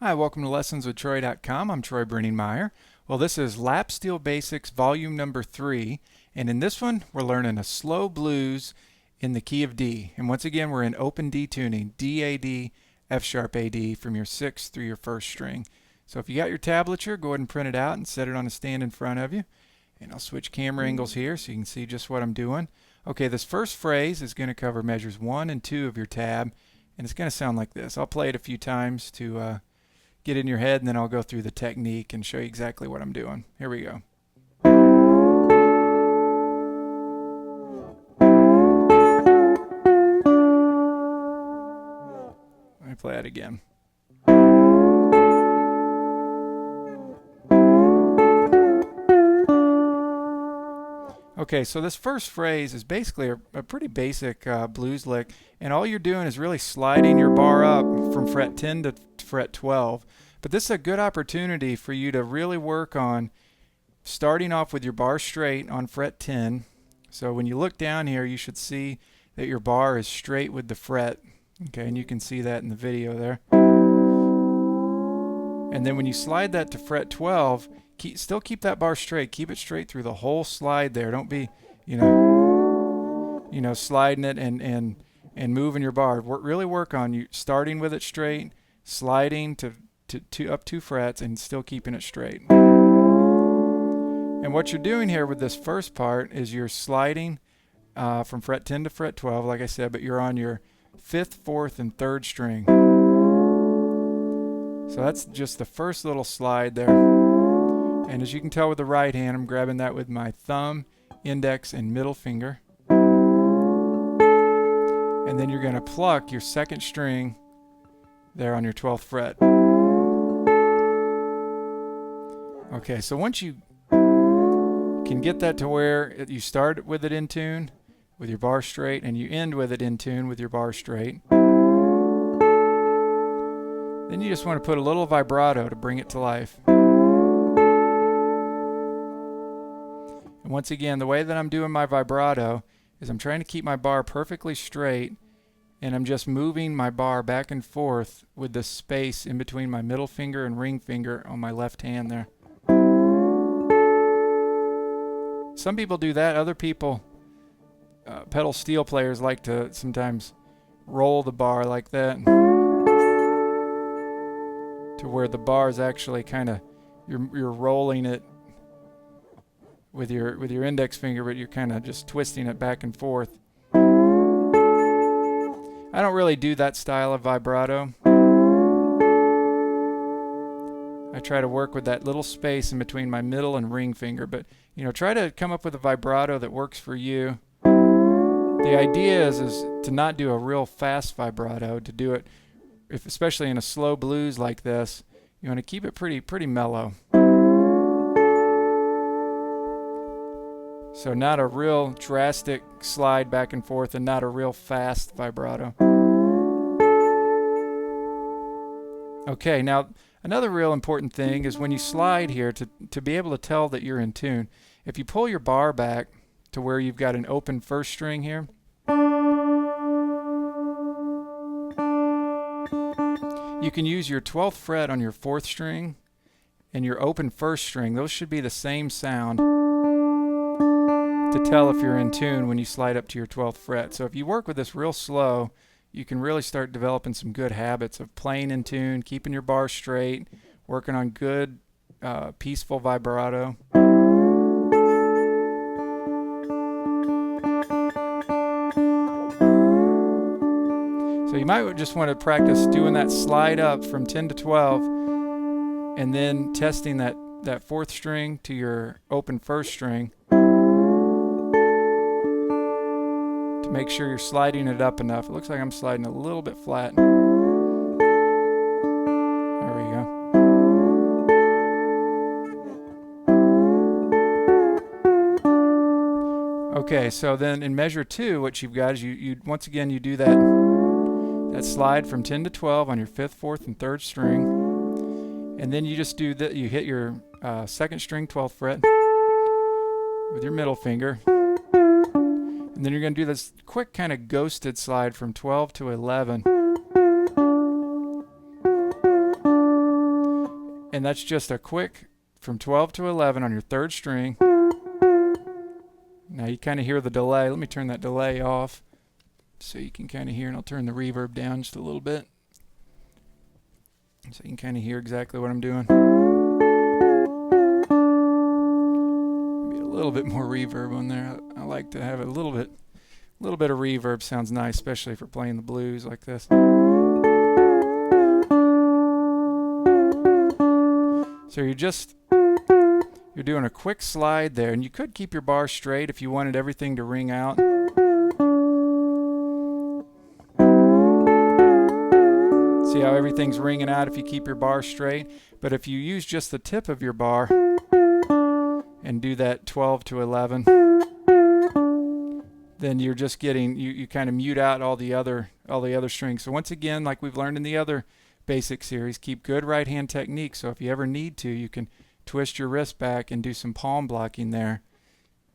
Hi, welcome to lessonswithtroy.com. I'm Troy Brenningmeyer. Well, this is Lap Steel Basics Volume number 3, and in this one we're learning a slow blues in the key of D. And once again we're in open D tuning, D, A, D, F sharp, A, D from your 6th through your 1st string. So if you got your tablature, go ahead and print it out and set it on a stand in front of you. And I'll switch camera angles here so you can see just what I'm doing. Okay, this first phrase is going to cover measures 1 and 2 of your tab, and it's going to sound like this. I'll play it a few times to get in your head, and then I'll go through the technique and show you exactly what I'm doing. Here we go. Let me play that again. Okay, so this first phrase is basically a pretty basic blues lick, and all you're doing is really sliding your bar up from fret 10 to fret 12. But this is a good opportunity for you to really work on starting off with your bar straight on fret 10. So when you look down here, you should see that your bar is straight with the fret. Okay, and you can see that in the video there. And then when you slide that to fret 12, still keep that bar straight. Keep it straight through the whole slide there. Don't be, sliding it and moving your bar. Really work on you starting with it straight, sliding to up 2 frets, and still keeping it straight. And what you're doing here with this first part is you're sliding from fret 10 to fret 12, like I said, but you're on your 5th, 4th, and 3rd string. So that's just the first little slide there. And as you can tell with the right hand, I'm grabbing that with my thumb, index, and middle finger. And then you're going to pluck your 2nd string there on your 12th fret. Okay, so once you can get that to where you start with it in tune with your bar straight and you end with it in tune with your bar straight, then you just want to put a little vibrato to bring it to life. And once again, the way that I'm doing my vibrato is I'm trying to keep my bar perfectly straight, and I'm just moving my bar back and forth with the space in between my middle finger and ring finger on my left hand there. Some people do that. Other people, pedal steel players, like to sometimes roll the bar like that, to where the bar is actually kind of, you're rolling it with your index finger, but you're kind of just twisting it back and forth. I don't really do that style of vibrato. I try to work with that little space in between my middle and ring finger, but try to come up with a vibrato that works for you. The idea is to not do a real fast vibrato, to do it, especially in a slow blues like this, you want to keep it pretty mellow. So not a real drastic slide back and forth, and not a real fast vibrato. Okay, now another real important thing is when you slide here, to be able to tell that you're in tune, if you pull your bar back to where you've got an open 1st string here, you can use your 12th fret on your 4th string and your open 1st string. Those should be the same sound to tell if you're in tune when you slide up to your 12th fret. So if you work with this real slow, you can really start developing some good habits of playing in tune, keeping your bar straight, working on good, peaceful vibrato. So you might just want to practice doing that slide up from 10 to 12, and then testing that 4th string to your open 1st string, to make sure you're sliding it up enough. It looks like I'm sliding a little bit flat. There we go. Okay, so then in measure 2, what you've got is you once again you do that slide from 10 to 12 on your 5th, 4th, and 3rd string, and then you just do that. You hit your 2nd string 12th fret with your middle finger, and then you're going to do this quick kind of ghosted slide from 12 to 11. And that's just a quick from 12 to 11 on your third string. Now you kind of hear the delay. Let me turn that delay off so you can kind of hear, and I'll turn the reverb down just a little bit so you can kind of hear exactly what I'm doing. Maybe a little bit more reverb on there. I like to have a little bit of reverb. Sounds nice, especially for playing the blues like this. So you're doing a quick slide there, and you could keep your bar straight if you wanted everything to ring out. See how everything's ringing out if you keep your bar straight? But if you use just the tip of your bar and do that 12 to 11, then you're just getting, you kind of mute out all the other strings. So once again, like we've learned in the other basic series, keep good right hand technique. So if you ever need to, you can twist your wrist back and do some palm blocking there,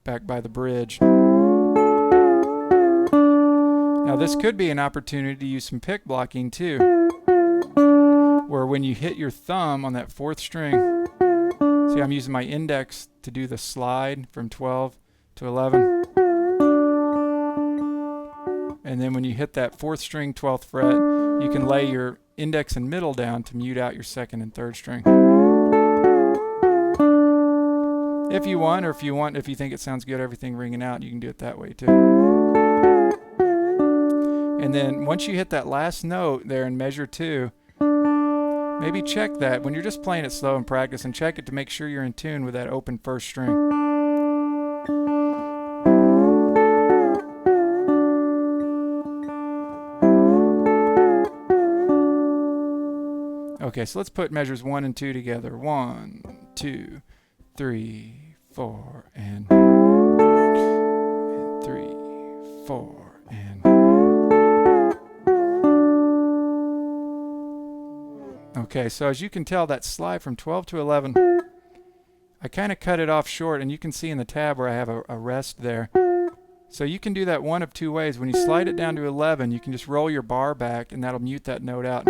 back by the bridge. Now this could be an opportunity to use some pick blocking too, where when you hit your thumb on that fourth string, see I'm using my index to do the slide from 12 to 11. And then when you hit that fourth string, 12th fret, you can lay your index and middle down to mute out your second and third string. If you want, or if you think it sounds good, everything ringing out, you can do it that way too. And then once you hit that last note there in measure 2, maybe check that when you're just playing it slow in practice, and check it to make sure you're in tune with that open first string. Okay, so let's put measures 1 and 2 together. 1, 2, 3, 4, and 3, 4, and. Okay, so as you can tell, that slide from 12 to 11, I kind of cut it off short, and you can see in the tab where I have a rest there. So you can do that one of two ways. When you slide it down to 11, you can just roll your bar back, and that'll mute that note out.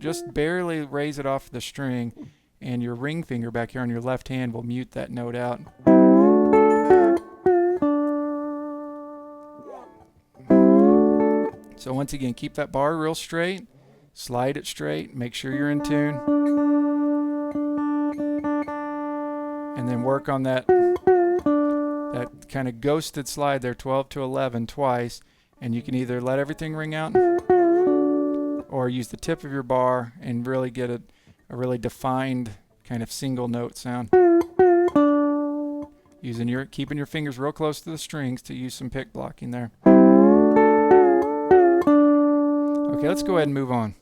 Just barely raise it off the string, and your ring finger back here on your left hand will mute that note out. So once again, keep that bar real straight, slide it straight, make sure you're in tune, and then work on that kind of ghosted slide there, 12 to 11 twice, and you can either let everything ring out or use the tip of your bar and really get a really defined kind of single note sound. Keeping your fingers real close to the strings to use some pick blocking there. Okay, let's go ahead and move on.